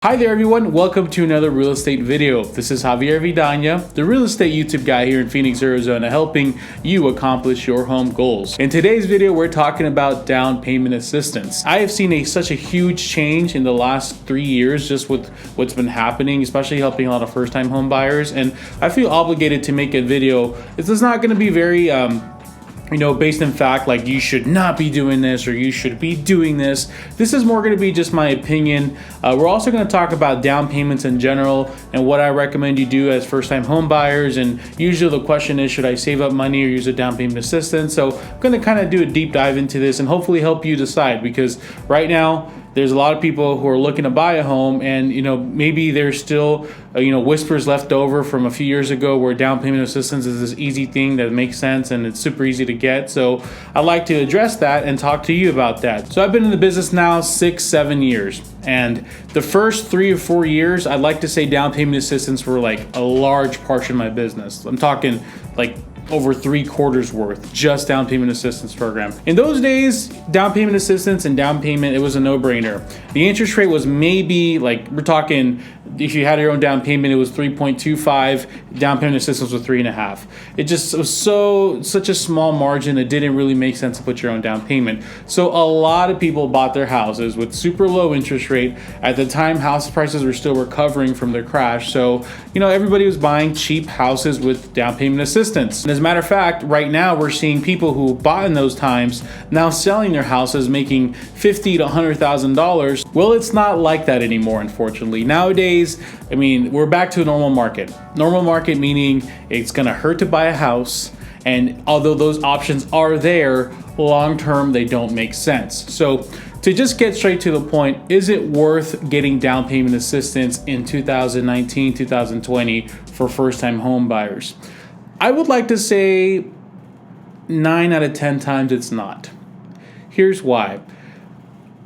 Hi there everyone, welcome to another real estate video. This is Javier Vidana, the real estate YouTube guy here in Phoenix, Arizona, helping you accomplish your home goals. In today's video, we're talking about down payment assistance. I have seen such a huge change in the last 3 years just with what's been happening, especially helping a lot of first-time home buyers, and I feel obligated to make a video. This is not going to be very based in fact, like you should not be doing this or you should be doing this. This is more going to be just my opinion. We're also going to talk about down payments in general and what I recommend you do as first-time home buyers. And usually the question is, should I save up money or use a down payment assistance? So I'm going to kind of do a deep dive into this and hopefully help you decide, because right now there's a lot of people who are looking to buy a home, and maybe there's still whispers left over from a few years ago where down payment assistance is this easy thing that makes sense and it's super easy to get. So I'd like to address that and talk to you about that. So I've been in the business now 6-7 years, and the first 3 or 4 years, I'd like to say down payment assistance were like a large portion of my business. I'm talking like over 3/4 worth, just down payment assistance program. In those days, down payment assistance and down payment, it was a no-brainer. The interest rate was maybe we're talking, if you had your own down payment, it was 3.25, down payment assistance was 3.5. It was such a small margin, it didn't really make sense to put your own down payment. So a lot of people bought their houses with super low interest rate. At the time, house prices were still recovering from their crash. So, everybody was buying cheap houses with down payment assistance. And as a matter of fact, right now we're seeing people who bought in those times now selling their houses, making $50,000 to $100,000. Well, it's not like that anymore, unfortunately. Nowadays, we're back to a normal market. Normal market meaning it's gonna hurt to buy a house, and although those options are there, long term they don't make sense. So to just get straight to the point, is it worth getting down payment assistance in 2019, 2020 for first-time home buyers? I would like to say 9 out of 10 times it's not. Here's why.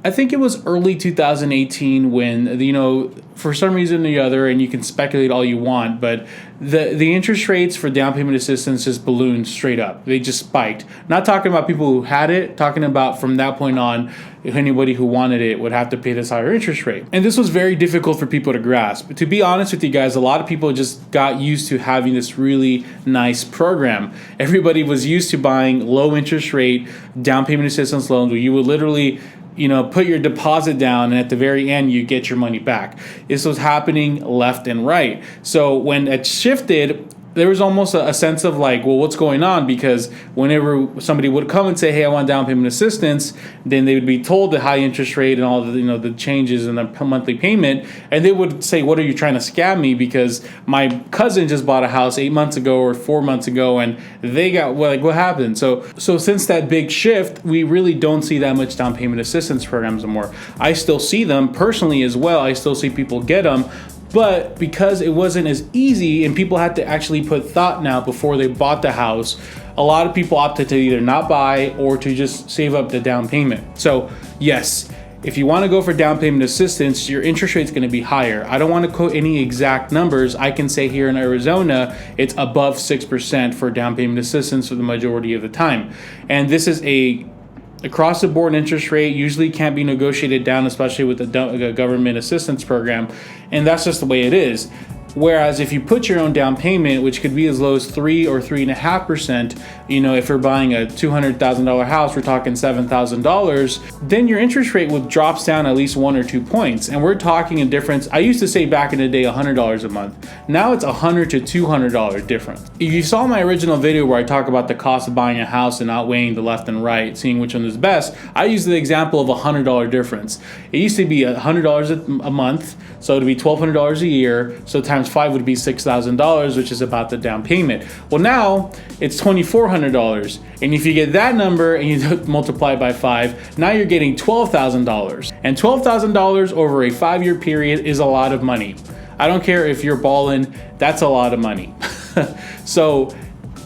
I think it was early 2018 when, for some reason or the other, and you can speculate all you want, but the interest rates for down payment assistance just ballooned straight up. They just spiked. Not talking about people who had it, talking about from that point on, if anybody who wanted it would have to pay this higher interest rate. And this was very difficult for people to grasp. But to be honest with you guys, a lot of people just got used to having this really nice program. Everybody was used to buying low interest rate down payment assistance loans where you would literally put your deposit down, and at the very end, you get your money back. This was happening left and right. So when it shifted, there was almost a sense of what's going on? Because whenever somebody would come and say, hey, I want down payment assistance, then they would be told the high interest rate and all the changes in the monthly payment. And they would say, what are you trying to scam me? Because my cousin just bought a house 8 months ago or 4 months ago, and they got, what happened? So since that big shift, we really don't see that much down payment assistance programs anymore. I still see them personally as well. I still see people get them. But because it wasn't as easy and people had to actually put thought now before they bought the house, a lot of people opted to either not buy or to just save up the down payment. So yes, if you want to go for down payment assistance, your interest rate is going to be higher. I don't want to quote any exact numbers. I can say here in Arizona, it's above 6% for down payment assistance for the majority of the time. And this is a across the board interest rate, usually can't be negotiated down, especially with the government assistance program. And that's just the way it is. Whereas if you put your own down payment, which could be as low as 3 or 3.5%, if you're buying a $200,000 house, we're talking $7,000, then your interest rate would drops down at least 1 or 2 points. And we're talking a difference. I used to say back in the day $100 a month. Now it's $100 to $200 difference. If you saw my original video where I talk about the cost of buying a house and outweighing the left and right, seeing which one is best, I used the example of $100 difference. It used to be $100 a month, so it'd be $1,200 a year. So times 5 would be $6,000, which is about the down payment. Well, now it's $2,400. And if you get that number and you multiply it by 5, now you're getting $12,000. And $12,000 over a 5-year period is a lot of money. I don't care if you're balling, that's a lot of money. So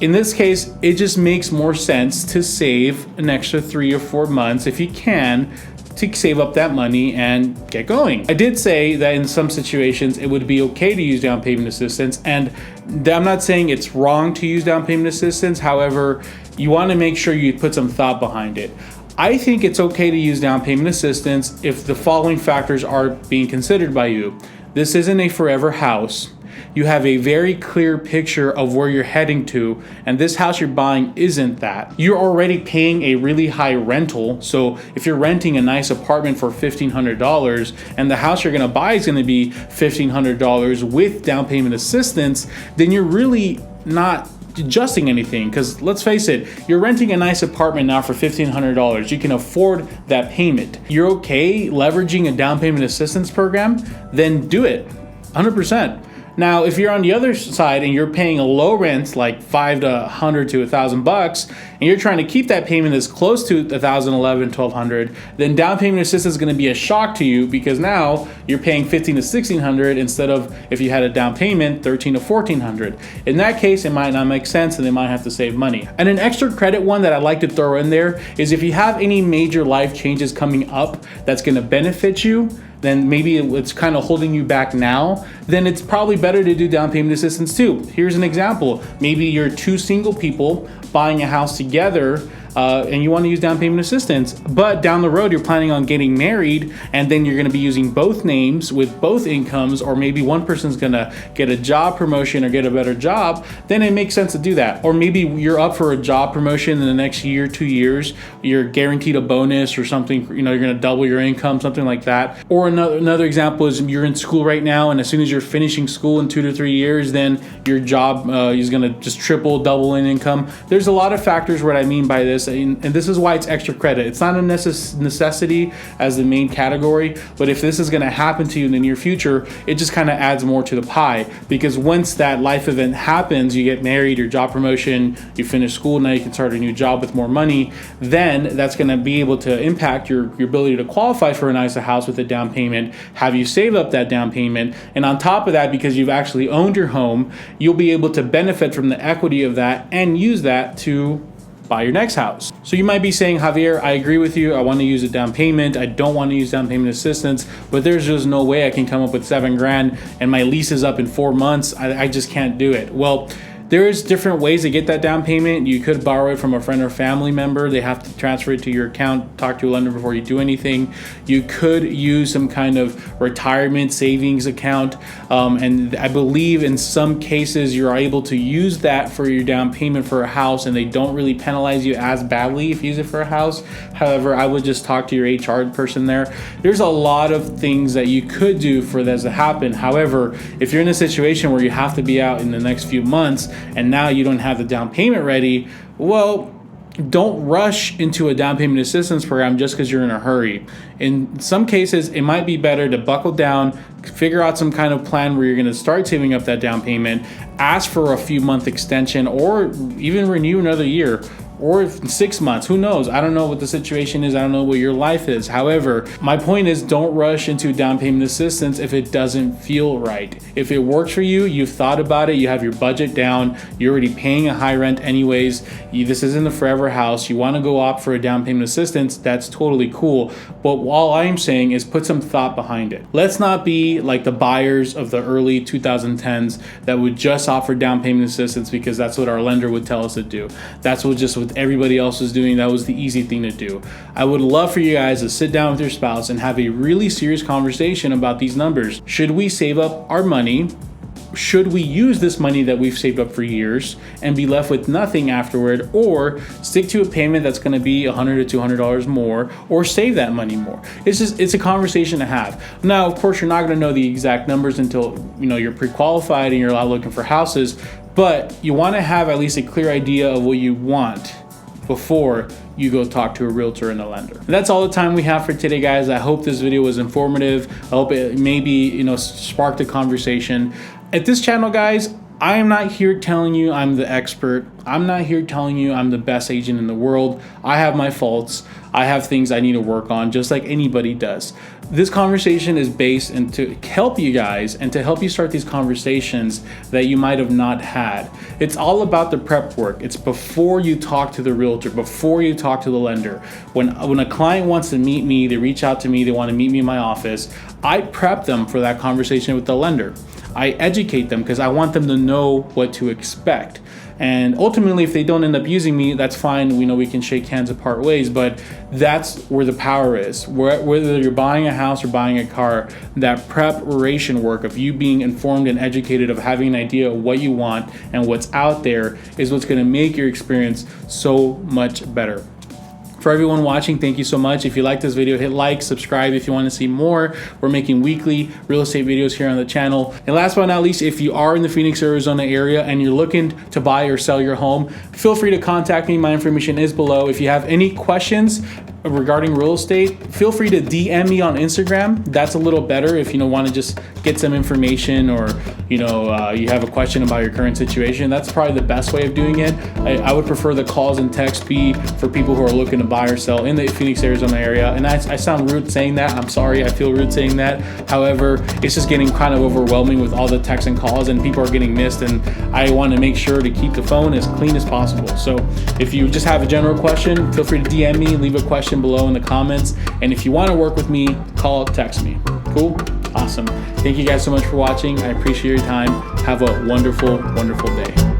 in this case, it just makes more sense to save an extra 3 or 4 months if you can, to save up that money and get going. I did say that in some situations it would be okay to use down payment assistance, and I'm not saying it's wrong to use down payment assistance. However, you want to make sure you put some thought behind it. I think it's okay to use down payment assistance if the following factors are being considered by you. This isn't a forever house. You have a very clear picture of where you're heading to, and this house you're buying isn't that. You're already paying a really high rental, so if you're renting a nice apartment for $1,500 and the house you're gonna buy is gonna be $1,500 with down payment assistance, then you're really not adjusting anything, because let's face it, you're renting a nice apartment now for $1,500. You can afford that payment. You're okay leveraging a down payment assistance program? Then do it, 100%. Now, if you're on the other side and you're paying a low rent, like $500 to $100 to $1,000, and you're trying to keep that payment as close to $1,011, $1,200, then down payment assistance is going to be a shock to you, because now you're paying $1,500 to $1,600 instead of, if you had a down payment, $1,300 to $1,400. In that case, it might not make sense and they might have to save money. And an extra credit one that I like to throw in there is if you have any major life changes coming up that's going to benefit you, then maybe it's kind of holding you back now, then it's probably better to do down payment assistance too. Here's an example. Maybe you're two single people buying a house together, and you want to use down payment assistance, but down the road you're planning on getting married, and then you're going to be using both names with both incomes, or maybe one person's going to get a job promotion or get a better job, then it makes sense to do that. Or maybe you're up for a job promotion in the next year, 2 years, you're guaranteed a bonus or something, you know, you're going to double your income, something like that. Or another example is you're in school right now, and as soon as you're finishing school in 2 to 3 years, then your job is going to just triple, double in income. There's a lot of factors what I mean by this, and this is why it's extra credit. It's not a necessity as the main category, but if this is going to happen to you in the near future, it just kind of adds more to the pie, because once that life event happens, you get married, your job promotion, you finish school, now you can start a new job with more money, then that's going to be able to impact your ability to qualify for a nicer house with a down payment, have you save up that down payment, and on top of that, because you've actually owned your home, you'll be able to benefit from the equity of that and use that to buy your next house. So you might be saying, Javier, I agree with you. I want to use a down payment. I don't want to use down payment assistance, but there's just no way I can come up with $7,000 and my lease is up in 4 months. I just can't do it. Well, there's different ways to get that down payment. You could borrow it from a friend or family member. They have to transfer it to your account, talk to a lender before you do anything. You could use some kind of retirement savings account. And I believe in some cases you're able to use that for your down payment for a house, and they don't really penalize you as badly if you use it for a house. However, I would just talk to your HR person there. There's a lot of things that you could do for this to happen. However, if you're in a situation where you have to be out in the next few months, and now you don't have the down payment ready, well, don't rush into a down payment assistance program just because you're in a hurry. In some cases, it might be better to buckle down, figure out some kind of plan where you're going to start saving up that down payment, ask for a few month extension, or even renew another year, or 6 months, who knows? I don't know what the situation is. I don't know what your life is. However, my point is, don't rush into down payment assistance if it doesn't feel right. If it works for you, you've thought about it, you have your budget down, you're already paying a high rent anyways, this isn't a forever house, you want to go opt for a down payment assistance, that's totally cool. But all I'm saying is put some thought behind it. Let's not be like the buyers of the early 2010s that would just offer down payment assistance because that's what our lender would tell us to do. That's what everybody else was doing. That was the easy thing to do. I would love for you guys to sit down with your spouse and have a really serious conversation about these numbers. Should we save up our money? Should we use this money that we've saved up for years and be left with nothing afterward, or stick to a payment that's going to be $100 to $200 more, or save that money more? It's a conversation to have. Now, of course, you're not going to know the exact numbers until you're pre-qualified and you're out looking for houses, but you want to have at least a clear idea of what you want before you go talk to a realtor and a lender. And that's all the time we have for today, guys. I hope this video was informative. I hope it maybe sparked a conversation. At this channel, guys, I am not here telling you I'm the expert. I'm not here telling you I'm the best agent in the world. I have my faults. I have things I need to work on, just like anybody does. This conversation is based and to help you guys and to help you start these conversations that you might have not had. It's all about the prep work. It's before you talk to the realtor, before you talk to the lender. When a client wants to meet me, they reach out to me, they want to meet me in my office, I prep them for that conversation with the lender. I educate them because I want them to know what to expect. And ultimately, if they don't end up using me, that's fine. We know we can shake hands and part ways, but that's where the power is. Whether you're buying a house or buying a car, that preparation work of you being informed and educated, of having an idea of what you want and what's out there, is what's going to make your experience so much better. For everyone watching, thank you so much. If you like this video, hit like, subscribe if you want to see more. We're making weekly real estate videos here on the channel. And last but not least, if you are in the Phoenix, Arizona area and you're looking to buy or sell your home, feel free to contact me. My information is below. If you have any questions regarding real estate, feel free to DM me on Instagram. That's a little better if you want to just get some information, or you have a question about your current situation. That's probably the best way of doing it. I would prefer the calls and texts be for people who are looking to buy or sell in the Phoenix, Arizona area. And I sound rude saying that. I'm sorry, I feel rude saying that. However, it's just getting kind of overwhelming with all the texts and calls, and people are getting missed, and I want to make sure to keep the phone as clean as possible. So if you just have a general question, feel free to DM me, leave a question below in the comments. And if you want to work with me, call, text me. Cool? Awesome. Thank you guys so much for watching. I appreciate your time. Have a wonderful, wonderful day.